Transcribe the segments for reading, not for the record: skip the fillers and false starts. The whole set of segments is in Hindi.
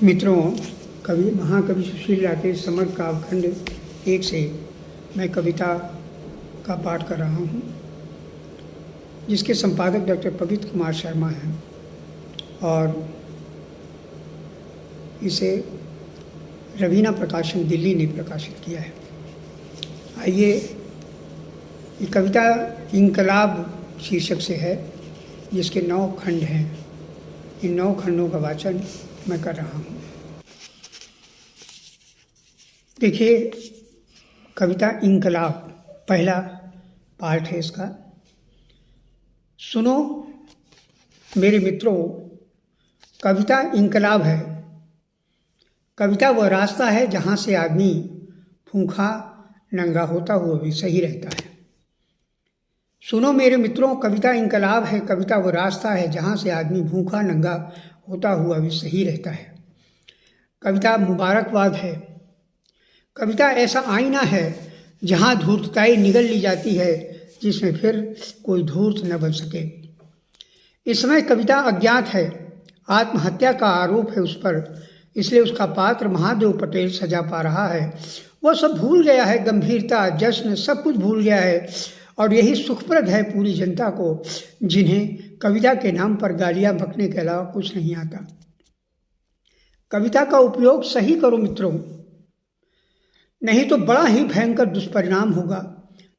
मित्रों, कवि महाकवि सुशील राकेश समर काव्यखंड 1 से मैं कविता का पाठ कर रहा हूँ, जिसके संपादक डॉक्टर पवित्र कुमार शर्मा हैं और इसे रवीना प्रकाशन दिल्ली ने प्रकाशित किया है। आइए, ये कविता इनकलाब शीर्षक से है, जिसके 9 खंड हैं। इन 9 खंडों का वाचन मैं कर रहा हूँ। देखिए, कविता इनकलाब पहला पार्ट है इसका। सुनो मेरे मित्रों, कविता इनकलाब है। कविता वह रास्ता है जहाँ से आदमी भूखा नंगा होता हुआ भी सही रहता है। सुनो मेरे मित्रों, कविता इनकलाब है। कविता वो रास्ता है जहाँ से आदमी भूखा नंगा होता हुआ भी सही रहता है। कविता मुबारकबाद है। कविता ऐसा आईना है जहाँ धूर्तताई निगल ली जाती है, जिसमें फिर कोई धूर्त न बन सके। इस समय कविता अज्ञात है। आत्महत्या का आरोप है उस पर, इसलिए उसका पात्र महादेव पटेल सजा पा रहा है। वह सब भूल गया है, गंभीरता, जश्न, सब कुछ भूल गया है। और यही सुखप्रद है पूरी जनता को, जिन्हें कविता के नाम पर गालियां बकने के अलावा कुछ नहीं आता। कविता का उपयोग सही करो मित्रों, नहीं तो बड़ा ही भयंकर दुष्परिणाम होगा।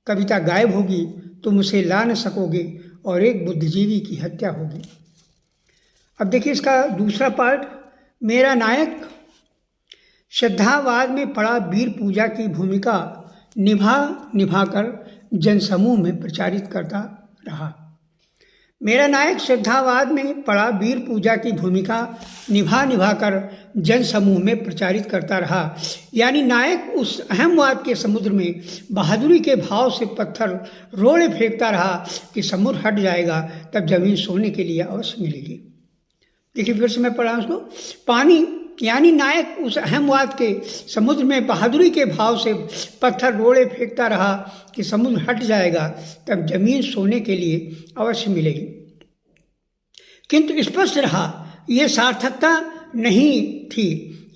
कविता गायब होगी, तुम उसे ला न सकोगे और एक बुद्धिजीवी की हत्या होगी। अब देखिए इसका दूसरा पार्ट। मेरा नायक श्रद्धावाद में पड़ा वीर पूजा की भूमिका निभाकर जनसमूह में प्रचारित करता रहा। मेरा नायक श्रद्धावाद में पड़ा वीर पूजा की भूमिका निभाकर जनसमूह में प्रचारित करता रहा। यानी नायक उस अहमवाद के समुद्र में बहादुरी के भाव से पत्थर रोड़े फेंकता रहा कि समुद्र हट जाएगा, तब जमीन सोने के लिए अवश्य मिलेगी। देखिए फिर से मैं पढ़ा उसको। पानी यानी नायक उस अहमवाद के समुद्र में बहादुरी के भाव से पत्थर रोड़े फेंकता रहा कि समुद्र हट जाएगा, तब जमीन सोने के लिए अवश्य मिलेगी। किंतु स्पष्ट रहा, ये सार्थकता नहीं थी,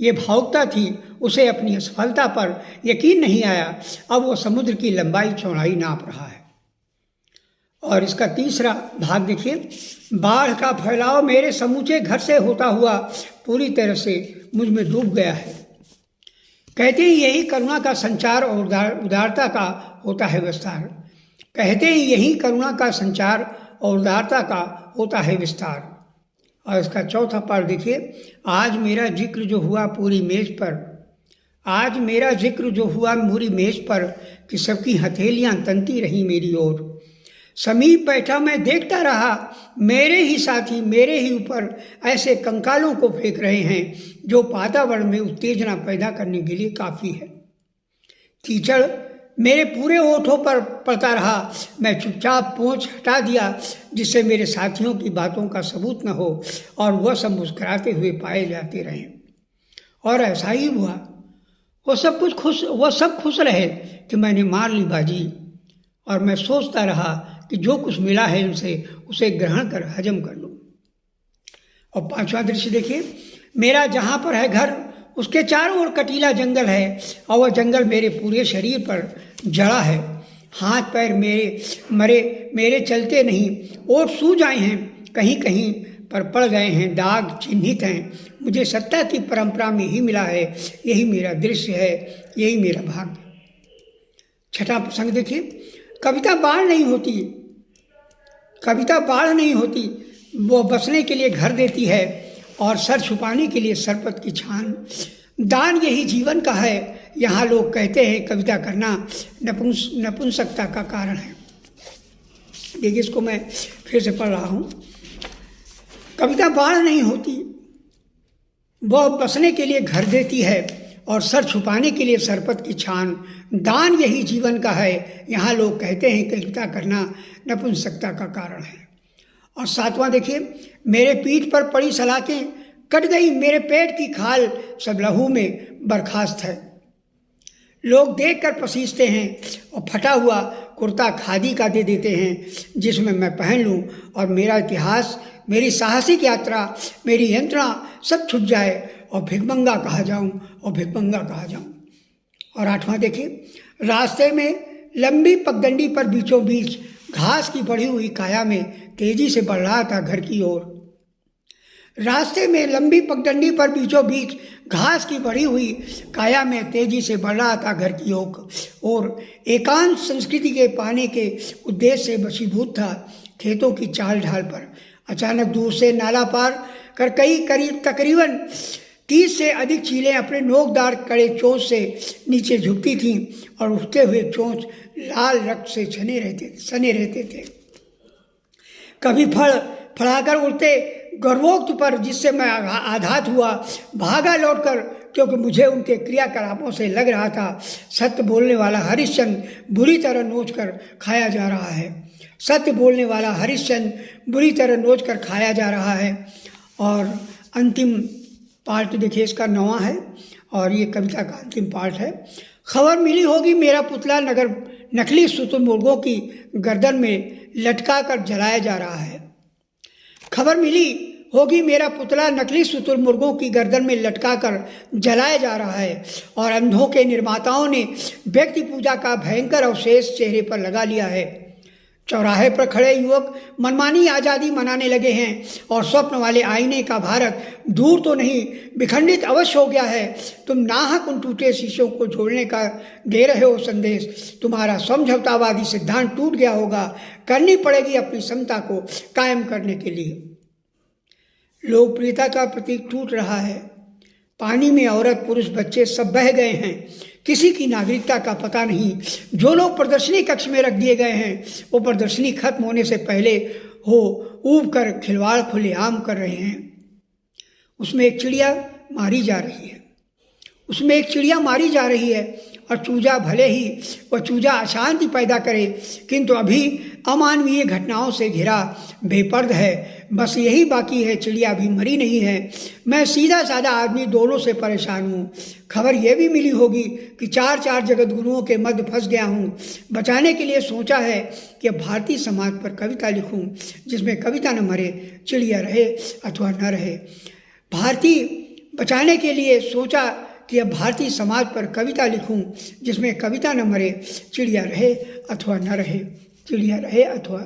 ये भावुकता थी। उसे अपनी असफलता पर यकीन नहीं आया। अब वो समुद्र की लंबाई चौड़ाई नाप रहा है। और इसका तीसरा भाग देखिए। बाढ़ का फैलाव मेरे समूचे घर से होता हुआ पूरी तरह से मुझ में डूब गया है। कहते हैं यही करुणा का संचार और उदारता का होता है विस्तार। कहते हैं यही करुणा का संचार और उदारता का होता है विस्तार। और इसका चौथा पार्ट देखिए। आज मेरा जिक्र जो हुआ पूरी मेज पर, आज मेरा जिक्र जो हुआ पूरी मेज पर, कि सबकी हथेलियां तनती रही मेरी ओर। समीप बैठा मैं देखता रहा, मेरे ही साथी मेरे ही ऊपर ऐसे कंकालों को फेंक रहे हैं जो वातावरण में उत्तेजना पैदा करने के लिए काफ़ी है। कीचड़ मेरे पूरे ओठों पर पड़ता रहा। मैं चुपचाप पोंछ हटा दिया, जिससे मेरे साथियों की बातों का सबूत न हो और वह सब मुस्कुराते हुए पाए जाते रहे। और ऐसा ही हुआ। वो सब खुश रहे कि मैंने मार ली बाजी। और मैं सोचता रहा कि जो कुछ मिला है उसे ग्रहण कर हजम कर लूँ। और 5वां दृश्य देखिए। मेरा जहाँ पर है घर, उसके चारों ओर कटीला जंगल है, और वह जंगल मेरे पूरे शरीर पर जड़ा है। हाथ पैर मेरे चलते नहीं, ओठ सूज आए हैं, कहीं कहीं पर पड़ गए हैं, दाग चिन्हित हैं। मुझे सत्ता की परंपरा में ही मिला है, यही मेरा दृश्य है, यही मेरा भाग्य। 6वां प्रसंग देखिए। कविता बाढ़ नहीं होती, कविता बाढ़ नहीं होती, वो बसने के लिए घर देती है और सर छुपाने के लिए सरपत की छान। दान यही जीवन का है, यहाँ लोग कहते हैं कविता करना नपुंसकता का कारण है। देखिए इसको मैं फिर से पढ़ रहा हूँ। कविता बाढ़ नहीं होती, वह बसने के लिए घर देती है और सर छुपाने के लिए सरपत की छान। दान यही जीवन का है, यहाँ लोग कहते हैं कविता करना नपुंसकता का कारण है। और 7वां देखिए। मेरे पीठ पर पड़ी सलाखें कट गई, मेरे पेट की खाल सब लहू में बर्खास्त है। लोग देखकर पसीजते हैं और फटा हुआ कुर्ता खादी का दे देते हैं, जिसमें मैं पहन लूँ और मेरा इतिहास, मेरी साहसिक यात्रा, मेरी यंत्रणा सब छूट जाए और भिखमंगा कहा जाऊं, और भिखमंगा कहा जाऊं। और 8वां देखिए, रास्ते में लंबी पगडंडी पर बीचों बीच घास की बढ़ी हुई काया में तेजी से बढ़ रहा था घर की ओर। रास्ते में लंबी पगडंडी पर बीचों बीच घास की बढ़ी हुई काया में तेजी से बढ़ रहा था घर की ओर। एकांत संस्कृति के पाने के उद्देश्य से वशीभूत था खेतों की चाल ढाल पर। अचानक दूर से नाला पार कर करीब तकरीबन 30 से अधिक चीलें अपने नोकदार कड़े चोंच से नीचे झुकती थीं और उठते हुए चोंच लाल रक्त से सने रहते थे। कभी फड़ाकर उड़ते गर्वोक्त पर, जिससे मैं आघात हुआ, भागा लौटकर, क्योंकि मुझे उनके क्रियाकलापों से लग रहा था सत्य बोलने वाला हरिश्चंद्र बुरी तरह नोच कर खाया जा रहा है। सत्य बोलने वाला हरिश्चंद्र बुरी तरह नोच कर खाया जा रहा है। और अंतिम पार्ट देखिए, इसका 9वां है और ये कविता का अंतिम पार्ट है। खबर मिली होगी मेरा पुतला नकली शुतुरमुर्गों की गर्दन में लटका कर जलाया जा रहा है। खबर मिली होगी मेरा पुतला नकली शुतुरमुर्गों की गर्दन में लटका कर जलाया जा रहा है, और अंधों के निर्माताओं ने व्यक्ति पूजा का भयंकर अवशेष चेहरे पर लगा लिया है। चौराहे पर खड़े युवक मनमानी आज़ादी मनाने लगे हैं, और स्वप्न वाले आईने का भारत दूर तो नहीं, विखंडित अवश्य हो गया है। तुम नाहक उन टूटे शीशों को जोड़ने का दे रहे हो संदेश। तुम्हारा समझौतावादी सिद्धांत टूट गया होगा, करनी पड़ेगी अपनी समता को कायम करने के लिए। लोकप्रियता का प्रतीक टूट रहा है। पानी में औरत पुरुष बच्चे सब बह गए हैं। किसी की नागरिकता का पता नहीं। जो लोग प्रदर्शनी कक्ष में रख दिए गए हैं, वो प्रदर्शनी खत्म होने से पहले ऊब कर खिलवाड़ खुलेआम कर रहे हैं। उसमें एक चिड़िया मारी जा रही है और चूजा, भले ही वह चूजा अशांति पैदा करे, किंतु अभी अमानवीय घटनाओं से घिरा बेपर्द है। बस यही बाकी है, चिड़िया भी मरी नहीं है। मैं सीधा साधा आदमी दोनों से परेशान हूँ। खबर यह भी मिली होगी कि 4 जगत गुरुओं के मध्य फंस गया हूँ। बचाने के लिए सोचा है कि भारतीय समाज पर कविता लिखूँ, जिसमें कविता न मरे, चिड़िया रहे अथवा न रहे। बचाने के लिए सोचा कि अब भारतीय समाज पर कविता लिखूं, जिसमें कविता न मरे, चिड़िया रहे अथवा न रहे, चिड़िया रहे अथवा